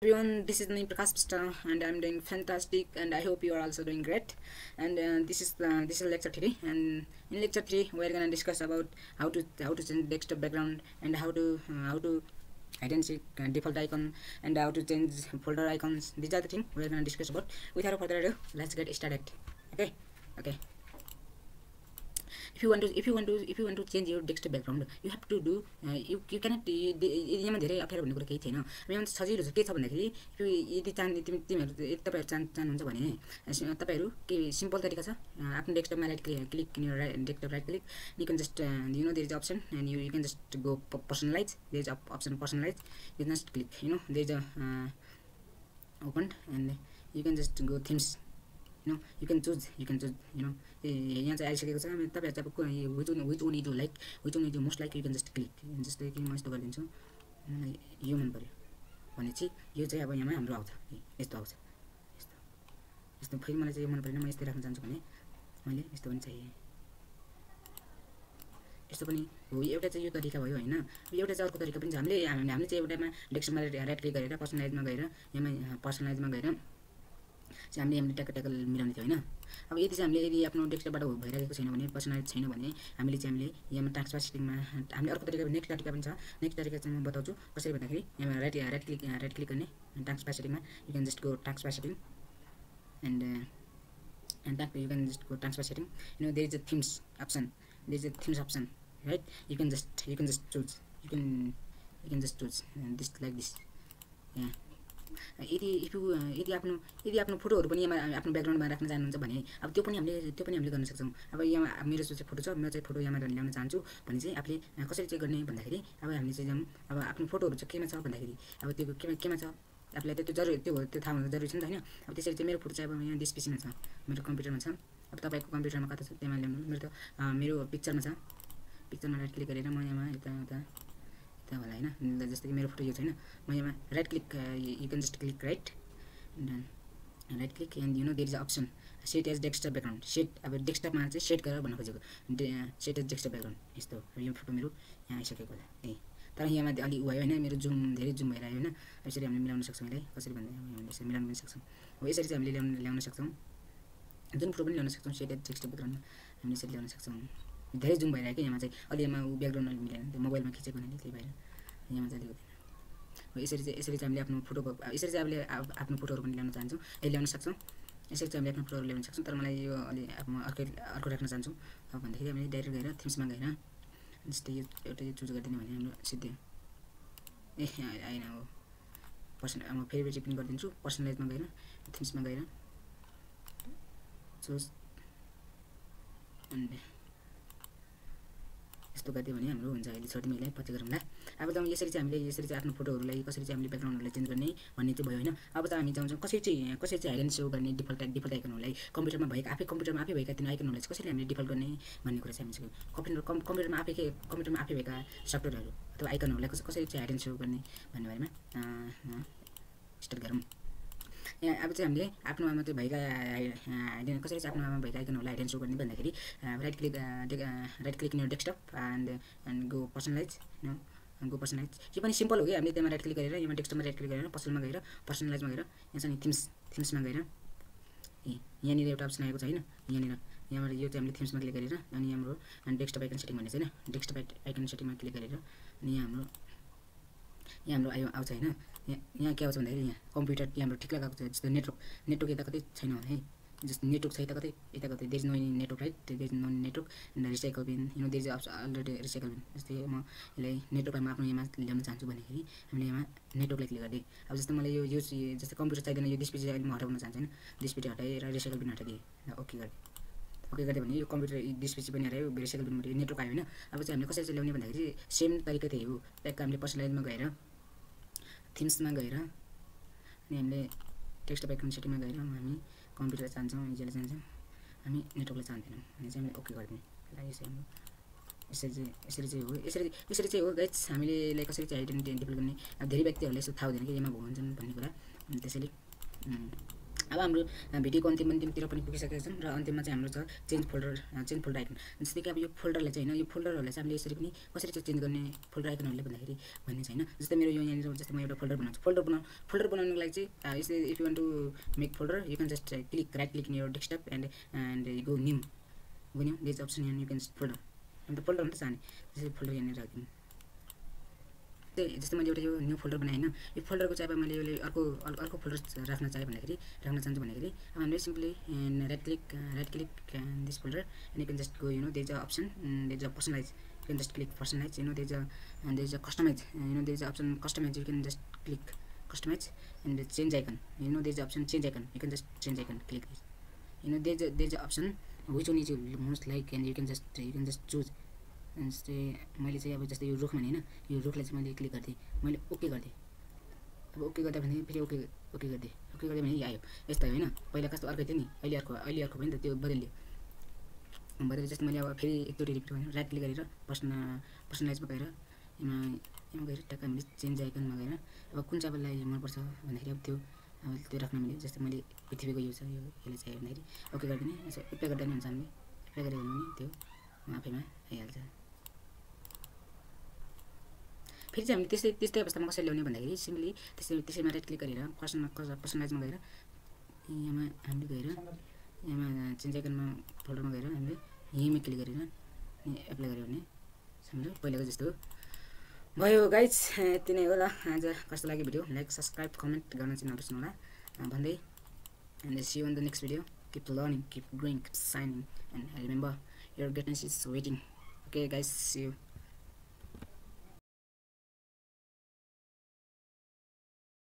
Everyone, this is me Prakash Pista, and I'm doing fantastic, and I hope you are also doing great. And this is lecture 3, and in lecture 3 we're gonna discuss about how to change desktop background, and how to identify default icon, and how to change folder icons. These are the things we're gonna discuss about. Without further ado, let's get started. Okay. If you want to change your desktop background, you have to do you cannot यहाँ धेरै अप्ठ्यारो भन्ने कुरा केही छैन। यहाँ सजिलो छ के छ भन्दाखेरि यदि तिमीहरू तपाईहरु चाहनुहुन्छ भने तपाईहरु के सिम्पल तरिका छ आफ्नो डेस्कटपमा right click in your desktop right click you can just there is option and you can just go personalize. There is option personalize. You can just click, there is a opened, and you can just go themes. You can choose यहाँ चाहिँ आइसकेको छ। तपाईहरु चाहिँ which one you like, which one you most like, you can just click. जस्तै कि म यस्तो गरिदिन्छु, मलाई यो मन पर्यो भने चाहिँ यो चाहिँ अब यहाँ हाम्रो आउँछ, यस्तो आउँछ। यस्तो फेरि मलाई चाहिँ यो मन परेन, म यस्तै राख्न चाहन्छु भने मैले यस्तो पनि चाहिए, यस्तो पनि हो। एउटा चाहिँ यो तरिका भयो हैन। एउटा चाहिँ अर्को तरिका पनि छ। हामीले चाहिँ एउटामा डेस्कटपमा राइट क्लिक गरेर पर्सनलाइजमा गएर यहाँ पर्सनलाइजमा गएर चाहिँ हामीले ट्याकल मिलाउने थियो हैन। अब यदि आफ्नो डेस्कटपबाट भइरहेको छैन भने, पर्सनलाइज छैन भने हामीले यहाँ ट्रान्सफर सेटिङमा हामीले अर्को तरिका नेक्स्ट तरिका पनि छ। नेक्स्ट तरिका चाहिँ म बताउँछु कसरी भन्दाखेरि यहाँ राइट क्लिक गर्ने transfer सेटिङमा you can just go transfer setting and you can just go transfer setting. There is a themes option. Right? You can just choose. You can just choose this like this. Yeah. यदि आफ्नो फोटोहरु पनि यहाँ आफ्नो ब्याकग्राउन्डमा राख्न चाहनुहुन्छ भने अब त्यो पनि हामीले गर्न सक्छौं। अब यहाँ मेरो चाहिँ फोटो छ, म चाहिँ फोटो यहाँ ल्याउन चाहन्छु भने चाहिँ आफूले कसरी चाहिँ गर्ने भन्दाखेरि अब हामीले चाहिँ अब आफ्नो फोटोहरु चाहिँ केमा छ भन्दाखेरि अब त्यो केमा छ आफूलाई त्यो जरुरी त्यो थाहा हुनु जरुरी छ नि त हैन। अब त्यसरी चाहिँ मेरो फोटो चाहिँ अब यहाँ डिस्प्लेमा छ, मेरो कम्प्युटरमा छ। अब तपाईको कम्प्युटरमा कता छ त्यहाँ ल्याउनु। मेरो पिक्चरमा छ। पिक्चरमा राइट क्लिक गरेर म यहाँ यता होला हैन। जस्तै कि मेरो फोटो यो छैन, म यहाँ right click you can just click right and right click and there is option set as desktop background. set अब डेस्कटपमा चाहिँ सेट गरेर भन्न खोजेको set as desktop background। यस्तो यो फोटो मेरो यहाँ आइसकेको होला। तर यहाँ अलि भयो हैन, मेरो धेरै जुम भइरायो हैन। यसरी हामीले मिलाउन सक्छौं यसलाई। कसरी भन्दा हामीले यसरी मिलाउन पनि सक्छौं। हो यसरी चाहिँ हामीले ल्याउन सक्छौं, जुन फोटो पनि ल्याउन सक्छौं। set as desktop background हामीले यसरी ल्याउन सक्छौं। धेरै जुम भइरायो के यहाँ चाहिँ अलि यहाँ ब्याकग्राउन्ड अलि मिलाएन, त्यो मोबाइलमा खिचेको हुनाले त्यही भएर यहाँ चाहिँ हुँदैन। हो यसरी चाहिँ हामीले आफ्नो फोटोको यसरी चाहिँ हामीले आफ्नो फोटोहरु पनि ल्याउन चाहन्छौं, ल्याउन सक्छौं। यसरी चाहिँ हामीले आफ्नो फोटोहरु ल्याउन सक्छौं। तर मलाई यो अलि अर्को राख्न चाहन्छु। अब भन्दाखेरि हामीले डाइरेक्ट गएर थीम्समा गएर जस्तै यो एउटा यो चुज गर्दिने भने हाम्रो सिधै आइन हो म फेरि रिपिट गरिदिन्छु। पर्सनलाइजमा गएर थीम्समा गएर चुज एन्ड यस्तो गर्दियो भने हाम्रो हुन्छ। अहिले छोडी मैले पछि गरौँला। अब त यसरी चाहिँ हामीले आफ्नो फोटोहरुलाई कसरी चाहिँ हामीले ब्याकग्राउन्डहरुलाई चेन्ज गर्ने भन्ने चाहिँ भयो हैन। अब त हामी चाहन्छौं कसरी चाहिँ हाइड एन्ड शो गर्ने डिफल्ट आइकनहरुलाई कम्प्युटरमा भएका तिन आइकनहरुलाई कसरी हामीले डिफल्ट गर्ने भन्ने कुरा चाहिँ हामी कम्प्युटरमा आफै भएका सफ्टवेयरहरु अथवा आइकनहरुलाई कसरी चाहिँ हाइड एन्ड शो गर्ने भन्ने बारेमा स्टार्ट गरौँ। यहाँ अब चाहिँ हामीले आफ्नोमा मात्रै भएका कसरी चाहिँ आफ्नोमा भएका आइकनहरुलाई हाइड एन्ड शो गर्ने भन्दाखेरि right click in your desktop and go personalise. Go personalise यो पनि सिम्पल हो कि हामीले त्यहाँ राइट क्लिक गरेर यहाँ डेस्कटपमा राइट क्लिक गरेर पर्सनलाइजमा गएर यहाँ चाहिँ थीम्समा गएर यहाँनिर एउटा अप्सन आएको छ हैन। यहाँबाट यो चाहिँ हामीले थीम्समा क्लिक गरेर अनि हाम्रो डेस्कटप आइकन सेटिङ भन्ने छ हैन। डेस्कटप आइकन सेटिङमा क्लिक गरेर अनि यहाँ हाम्रो आउँछ हैन। यहाँ के आउँछ भन्दाखेरि यहाँ कम्प्युटर हाम्रो ठिक लगाएको छ। जस्तो नेटवर्क यता कतै छैन है, जस्तो नेटवर्क छ यता कतै there is no network right, there is no network and recycle bin there is already recycle bin. जस्तै म यसलाई नेटवर्कमा आफ्नो यहाँ ल्याउन चाहन्छु भनेखेरि हामीले यहाँ नेटवर्कलाई क्लिक गर्दै अब जस्तो मलाई यो जस्तो कम्प्युटर चाहिदैन, यो डिस्प्ले चाहिँ अहिले म हटाउन चाहन्छु हैन। डिस्प्ले हटाएर रिसाइकल बिन हटाइदिए ओके गर्दै भने यो कम्प्युटर डिस्प्ले पनि हटायो, रिसाइकल बिन हटायो, नेटवर्क आयो हैन। अब चाहिँ हामीले कसरी चाहिँ ल्याउने भन्दाखेरि सेम तरिका त्यही हो। ट्याक्क हामीले पर्सनलाइजमा गएर थीम्समा गएर अनि हामीले डेस्कटप आइकन सेटिङमा गएर हामी कम्प्युटर चाहन्छौँ, इजले चाहन्छौँ, हामी नेटवर्कलाई चाहदैनौँ भने चाहिँ हामीले ओके गरिदिने लागि चाहिँ हाम्रो यसरी चाहिँ हो गाइस। हामीले कसरी चाहिँ आइडेन्टिटी डिफल्ट गर्ने अब धेरै व्यक्तिहरुलाई यसो थाहा हुँदैन कि यसमा भन्छन् भन्ने कुरा। त्यसैले अब हाम्रो भिडियोको अन्तिमतिर पनि पुगिसकेका छौँ र अन्तिममा चाहिँ हाम्रो छ चेन्ज फोल्डर आइकन। जस्तै कि अब यो फोल्डरलाई चाहिँ होइन, यो फोल्डरहरूलाई चाहिँ हामीले यसरी पनि कसरी चाहिँ चेन्ज गर्ने फोल्डर आइकनहरूले भन्दाखेरि भन्ने छैन। जस्तै मेरो यो यहाँनिर जस्तै म एउटा फोल्डर बनाउँछु, फोल्डर बनाउनुको लागि चाहिँ यसरी if you want to make folder you can just right click in your desktop and go new this option and you can just folder. अन्त फोल्डर मात्रै चाहने त्यसरी फोल्डर यहाँनिर राखिदिनु। जस्तै मैले एउटा यो न्यू फोल्डर बनाएँ होइन, यो फोल्डरको चाहिँ अब मैले यसले अर्को फोल्डर राख्न चाहन्छु भन्दाखेरि अब हामीले simply right click this folder and you can just go there is a option, there is a personalise, you can just click personalise, there is a customise, there is a option customise, you can just click customise and change icon, there is a option change icon, you can just change icon click this, there is a option which one is you most like and you can just choose. जस्तै मैले चाहिँ अब जस्तै यो रुख भने होइन, यो रुखलाई चाहिँ मैले क्लिक गरिदिएँ, मैले ओके गरिदिएँ। अब ओके गर्दा भने फेरि ओके गरिदिएँ, ओके गर्दा भने आयो यस्तो हो होइन। पहिला कस्तो अर्कै थियो नि, अहिले अर्को पनि त त्यो बदलियो। जस्तै मैले अब फेरि एकचोटि रिपिट गरेँ, राइट क्लिक गरेर पर्सनलाइजमा गएर यहाँ गएर टक्क हामीले चेन्ज आइकनमा गएर अब कुन चाहिँ आपलाई मनपर्छ भन्दाखेरि अब त्यो राख्न मिल्यो। जस्तै मैले पृथ्वीको यो छ, यसले चाहिँ भन्दाखेरि ओके गरिदिने, यसो एप्लाई गर्दा नि हुन्छ, हामीले एप्लाई गरेर भने त्यो आफैमा आइहाल्छ। फेरि चाहिँ हामीले त्यस्तै अवस्थामा कसरी ल्याउने भन्दाखेरि सिम्पली त्यसैमा राइट क्लिक गरेर पर्सनलाइजमा गएर यहाँमा हामीले गएर यहाँमा चेन्ज आइकनमा फोल्डरमा गएर हामीले यहीँमा क्लिक गरेर एप्लाई गऱ्यो भने हाम्रो पहिलाको जस्तो भयो। गाइज यति नै हो ल, आज कस्तो लाग्यो भिडियो, लाइक सब्सक्राइब कमेन्ट गर्न चाहिँ नबिर्सनु होला भन्दै, and see you in the next video. Keep learning, keep growing, keep signing, and remember your greatness is waiting. Okay guys, see you.